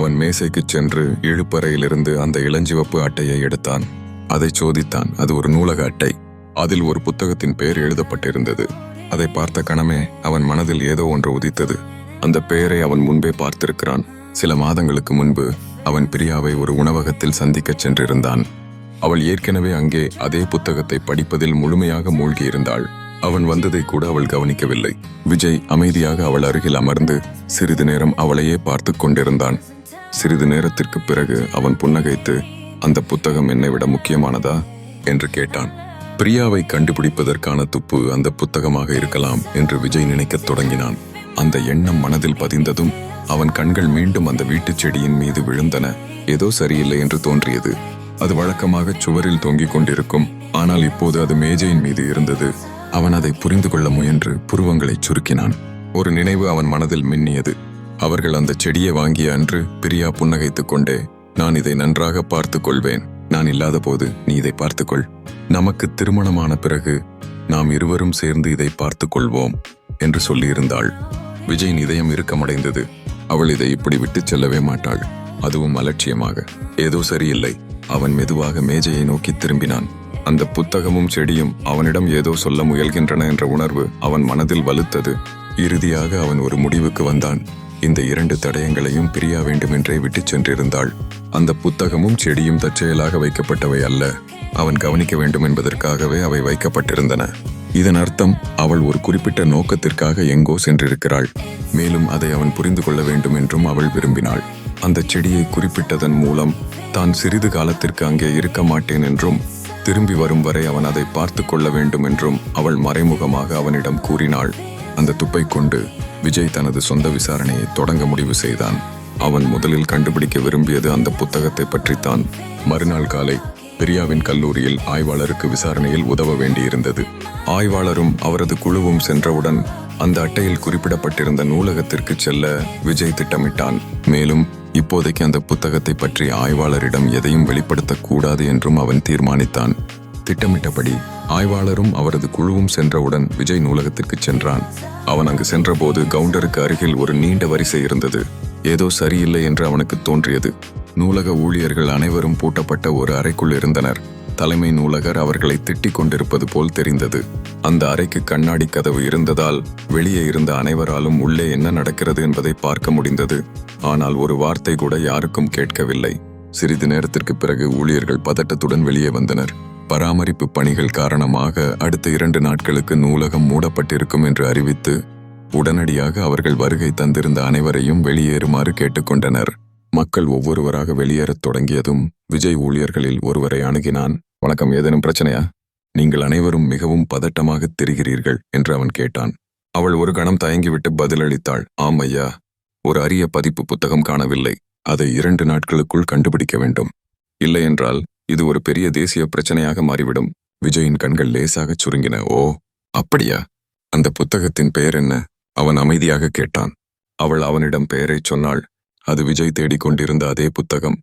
அவன் மேசைக்குச் சென்று இழுப்பறையிலிருந்து அந்த இளஞ்சிவப்பு அட்டையை எடுத்தான். அதை சோதித்தான். அது ஒரு நூலக அட்டை. அதில் ஒரு புத்தகத்தின் பெயர் எழுதப்பட்டிருந்தது. அதை பார்த்த கணமே அவன் மனதில் ஏதோ ஒன்று உதித்தது. அந்த பெயரை அவன் முன்பே பார்த்திருக்கிறான். சில மாதங்களுக்கு முன்பு அவன் பிரியாவை ஒரு உணவகத்தில் சந்திக்கச் சென்றிருந்தான். அவள் ஏற்கனவே அங்கே அதே புத்தகத்தை படிப்பதில் முழுமையாக மூழ்கியிருந்தாள். அவன் வந்ததை கூட அவள் கவனிக்கவில்லை. விஜய் அமைதியாக அவள் அருகில் அமர்ந்து சிறிது நேரம் அவளையே பார்த்து கொண்டிருந்தான். சிறிது நேரத்திற்கு பிறகு அவன் புன்னகைத்து, அந்த புத்தகம் என்னை விட முக்கியமானதா என்று கேட்டான். பிரியாவை கண்டுபிடிப்பதற்கான துப்பு அந்த புத்தகமாக இருக்கலாம் என்று விஜய் நினைக்கத் தொடங்கினான். அந்த எண்ணம் மனதில் பதிந்ததும் அவன் கண்கள் மீண்டும் அந்த வீட்டுச் செடியின் மீது விழுந்தன. ஏதோ சரியில்லை என்று தோன்றியது. அது வழக்கமாக சுவரில் தொங்கிக் கொண்டிருக்கும். ஆனால் இப்போது அது மேஜையின் மீது இருந்தது. அவன் அதை புரிந்து கொள்ள முயன்று புருவங்களை சுருக்கினான். ஒரு நினைவு அவன் மனதில் மின்னியது. அவர்கள் அந்த செடியை வாங்கிய அன்று பிரியா புன்னகைத்துக் கொண்டே, நான் இதை நன்றாக பார்த்து கொள்வேன். நான் இல்லாத போது நீ இதை பார்த்துக்கொள். நமக்கு திருமணமான பிறகு நாம் இருவரும் சேர்ந்து இதை பார்த்து கொள்வோம் என்று சொல்லியிருந்தாள். விஜயின் இதயம் இறுக்கமடைந்தது. அவள் இதை இப்படி விட்டுச் செல்லவே மாட்டாள், அதுவும் அலட்சியமாக. ஏதோ சரியில்லை. அவன் மெதுவாக மேஜையை நோக்கி திரும்பினான். அந்த புத்தகமும் செடியும் அவனிடம் ஏதோ சொல்ல முயல்கின்றன என்ற உணர்வு அவன் மனதில் வலுத்தது. இறுதியாக அவன் ஒரு முடிவுக்கு வந்தான். இந்த இரண்டு தடயங்களையும் பிரியா வேண்டுமென்றே விட்டுச் சென்றிருந்தாள். அந்த புத்தகமும் செடியும் தற்செயலாக வைக்கப்பட்டவை அல்ல. அவன் கவனிக்க வேண்டும் என்பதற்காகவே அவை வைக்கப்பட்டிருந்தன. இதன் அர்த்தம் அவள் ஒரு குறிப்பிட்ட நோக்கத்திற்காக எங்கோ சென்றிருக்கிறாள். மேலும் அதை அவன் புரிந்து கொள்ள வேண்டும் என்றும் அவள் விரும்பினாள். அந்த செடியை குறிப்பிட்டதன் மூலம் தான் சிறிது காலத்திற்கு அங்கே இருக்க மாட்டேன் என்றும் திரும்பி வரும் வரை அவன் அதை பார்த்து கொள்ள வேண்டும் என்றும் அவள் மறைமுகமாக அவனிடம் கூறினாள். அந்த துப்பை கொண்டு விஜய் தனது சொந்த விசாரணையை தொடங்க முடிவு செய்தான். அவன் முதலில் கண்டுபிடிக்க விரும்பியது அந்த புத்தகத்தை பற்றித்தான். மறுநாள் காலை பிரியாவின் கல்லூரியில் ஆய்வாளருக்கு விசாரணையில் உதவ வேண்டியிருந்தது. ஆய்வாளரும் அவரது குழுவும் சென்றவுடன் அந்த அட்டையில் குறிப்பிடப்பட்டிருந்த நூலகத்திற்கு செல்ல விஜய் திட்டமிட்டான். மேலும் இப்போதைக்கு அந்த புத்தகத்தை பற்றி ஆய்வாளரிடம் எதையும் வெளிப்படுத்தக்கூடாது என்றும் அவன் தீர்மானித்தான். திட்டமிட்டபடி ஆய்வாளரும் அவரது குழுவும் சென்றவுடன் விஜய் நூலகத்திற்கு சென்றான். அவன் அங்கு சென்றபோது கவுண்டருக்கு அருகில் ஒரு நீண்ட வரிசை இருந்தது. ஏதோ சரியில்லை என்று அவனுக்கு தோன்றியது. நூலக ஊழியர்கள் அனைவரும் பூட்டப்பட்ட ஒரு அறைக்குள் இருந்தனர். தலைமை நூலகர் அவர்களை திட்டிக் கொண்டிருப்பது போல் தெரிந்தது. அந்த அறைக்கு கண்ணாடி கதவு இருந்ததால் வெளியே இருந்த அனைவராலும் உள்ளே என்ன நடக்கிறது என்பதை பார்க்க முடிந்தது. ஆனால் ஒரு வார்த்தை கூட யாருக்கும் கேட்கவில்லை. சிறிது நேரத்திற்கு பிறகு ஊழியர்கள் பதட்டத்துடன் வெளியே வந்தனர். பராமரிப்பு பணிகள் காரணமாக அடுத்த 2 நாட்களுக்கு நூலகம் மூடப்பட்டிருக்கும் என்று அறிவித்து உடனடியாக அவர்கள் வருகை தந்திருந்த அனைவரையும் வெளியேறுமாறு கேட்டுக்கொண்டனர். மக்கள் ஒவ்வொருவராக வெளியேறத் தொடங்கியதும் விஜய் ஊழியர்களில் ஒருவரை அணுகினான். வணக்கம், ஏதேனும் பிரச்சனையா? நீங்கள் அனைவரும் மிகவும் பதட்டமாக தெரிகிறீர்கள் என்று அவன் கேட்டான். அவள் ஒரு கணம் தயங்கிவிட்டு பதிலளித்தாள். ஆம் ஐயா, ஒரு அரிய பதிப்பு புத்தகம் காணவில்லை. அதை 2 நாட்களுக்குள் கண்டுபிடிக்க வேண்டும். இல்லையென்றால் இது ஒரு பெரிய தேசிய பிரச்சனையாக மாறிவிடும். விஜயின் கண்கள் லேசாகச் சுருங்கின. ஓ, அப்படியா? அந்த புத்தகத்தின் பெயர் என்ன? அவன் அமைதியாக கேட்டான். அவள் அவனிடம் பெயரைச் சொன்னாள். அது விஜய் தேடிக்கொண்டிருந்த அதே புத்தகம்.